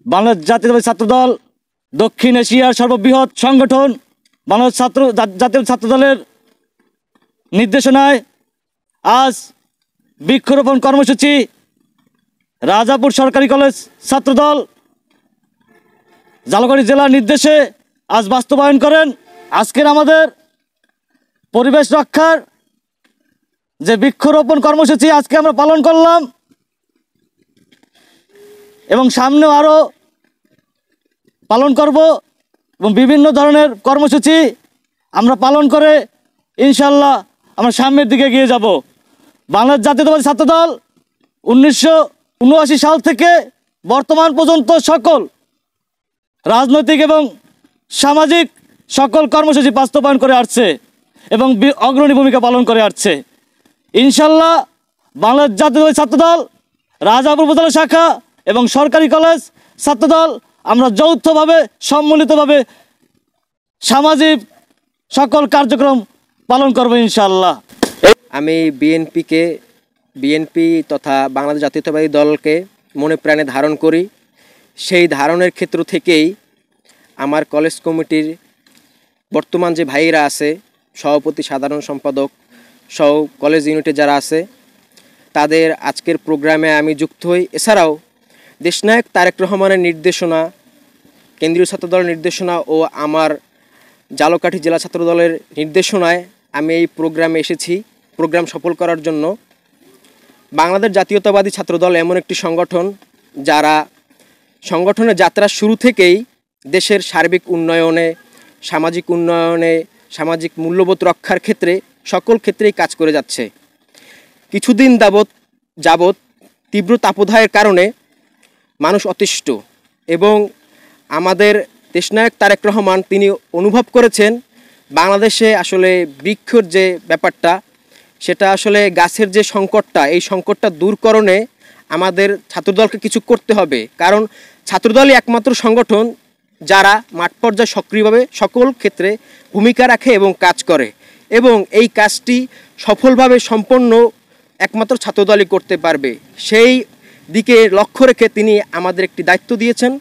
বাংলাদেশ জাতীয়তাবাদী ছাত্রদল দক্ষিণ এশিয়ার সর্ববৃহৎ সংগঠন বাংলাদেশ জাতীয় ছাত্রদলের নির্দেশনায় আজ বৃক্ষরোপণ কর্মসূচি রাজাপুর সরকারি কলেজ ছাত্রদল ঝালকাঠি জেলার নির্দেশে আজ বাস্তবায়ন করেন। আজকের আমাদের পরিবেশ রক্ষার যে বৃক্ষরোপণ কর্মসূচি আজকে আমরা পালন করলাম এবং সামনেও আরও পালন করব এবং বিভিন্ন ধরনের কর্মসূচি আমরা পালন করে ইনশাল্লাহ আমরা সামনের দিকে এগিয়ে যাব। বাংলাদেশ জাতীয়তাবাদী ছাত্রদল 1979 সাল থেকে বর্তমান পর্যন্ত সকল রাজনৈতিক এবং সামাজিক সকল কর্মসূচি বাস্তবায়ন করে আসছে এবং অগ্রণী ভূমিকা পালন করে আসছে। ইনশাল্লাহ বাংলাদেশ জাতীয়তাবাদী ছাত্রদল রাজাপুর উপজেলা শাখা এবং সরকারি কলেজ ছাত্রদল আমরা যৌথভাবে সম্মিলিতভাবে সামাজিক সকল কার্যক্রম পালন করব ইনশাল্লাহ। আমি বিএনপি তথা বাংলাদেশ জাতীয়তাবাদী দলকে মনে প্রাণে ধারণ করি। সেই ধারণের ক্ষেত্র থেকেই আমার কলেজ কমিটির বর্তমান যে ভাইয়েরা আছে, সভাপতি, সাধারণ সম্পাদক সহ কলেজ ইউনিটে যারা আছে, তাদের আজকের প্রোগ্রামে আমি যুক্ত হই। এছাড়াও দেশনায়ক তারেক রহমানের নির্দেশনা, কেন্দ্রীয় ছাত্রদলের নির্দেশনা ও আমার ঝালকাঠি জেলা ছাত্রদলের নির্দেশনায় আমি এই প্রোগ্রামে এসেছি প্রোগ্রাম সফল করার জন্য। বাংলাদেশ জাতীয়তাবাদী ছাত্রদল এমন একটি সংগঠন যারা সংগঠনের যাত্রার শুরু থেকেই দেশের সার্বিক উন্নয়নে, সামাজিক মূল্যবোধ রক্ষার ক্ষেত্রে সকল ক্ষেত্রেই কাজ করে যাচ্ছে। কিছুদিন যাবৎ তীব্র তাপদাহের কারণে মানুষ অতিষ্ঠ এবং আমাদের দেশনায়ক তারেক রহমান তিনি অনুভব করেছেন বাংলাদেশে আসলে বৃক্ষর যে ব্যাপারটা, সেটা আসলে গাছের যে সংকটটা, এই সংকটটা দূরকরণে আমাদের ছাত্রদলকে কিছু করতে হবে। কারণ ছাত্রদলই একমাত্র সংগঠন যারা মাঠ পর্যায়ে সক্রিয়ভাবে সকল ক্ষেত্রে ভূমিকা রাখে এবং কাজ করে, এবং এই কাজটি সফলভাবে সম্পন্ন একমাত্র ছাত্রদলই করতে পারবে। সেই দিকে লক্ষ্য রেখে তিনি আমাদের একটি দায়িত্ব দিয়েছেন,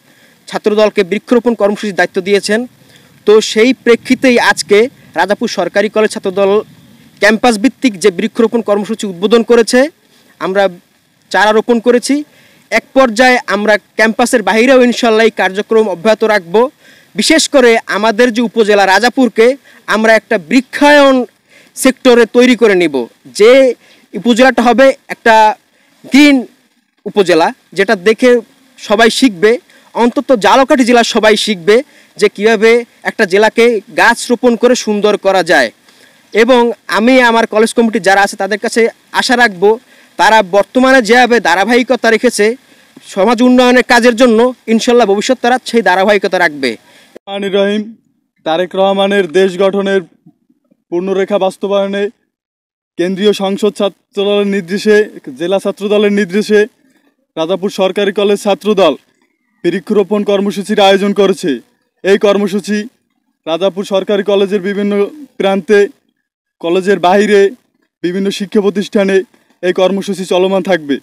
ছাত্রদলকে বৃক্ষরোপণ কর্মসূচির দায়িত্ব দিয়েছেন। তো সেই প্রেক্ষিতেই আজকে রাজাপুর সরকারি কলেজ ছাত্রদল ক্যাম্পাস ভিত্তিক যে বৃক্ষরোপণ কর্মসূচি উদ্বোধন করেছে, আমরা চারা রোপণ করেছি। এক পর্যায়ে আমরা ক্যাম্পাসের বাইরেও ইনশাল্লাহ এই কার্যক্রম অব্যাহত রাখব। বিশেষ করে আমাদের যে উপজেলা রাজাপুরকে আমরা একটা বৃক্ষায়ন সেক্টরে তৈরি করে নিব, যে উপজেলাটা হবে একটা গ্রিন উপজেলা, যেটা দেখে সবাই শিখবে, অন্তত ঝালকাঠি জেলার সবাই শিখবে যে কীভাবে একটা জেলাকে গাছ রোপণ করে সুন্দর করা যায়। এবং আমি আমার কলেজ কমিটি যারা আছে তাদের কাছে আশা রাখবো তারা বর্তমানে যেভাবে ধারাবাহিকতা রেখেছে সমাজ উন্নয়নের কাজের জন্য, ইনশাল্লাহ ভবিষ্যৎ তারা সেই ধারাবাহিকতা রাখবে। রহিম তারেক রহমানের দেশ গঠনের পূর্ণরেখা বাস্তবায়নে কেন্দ্রীয় সংসদ ছাত্রদলের নির্দেশে, জেলা ছাত্রদলের নির্দেশে রাজাপুর সরকারি কলেজ ছাত্রদল বৃক্ষরোপণ কর্মসূচির আয়োজন করেছে। এই কর্মসূচি রাজাপুর সরকারি কলেজের বিভিন্ন প্রান্তে, কলেজের বাইরে বিভিন্ন শিক্ষা প্রতিষ্ঠানে এই কর্মসূচি চলমান থাকবে।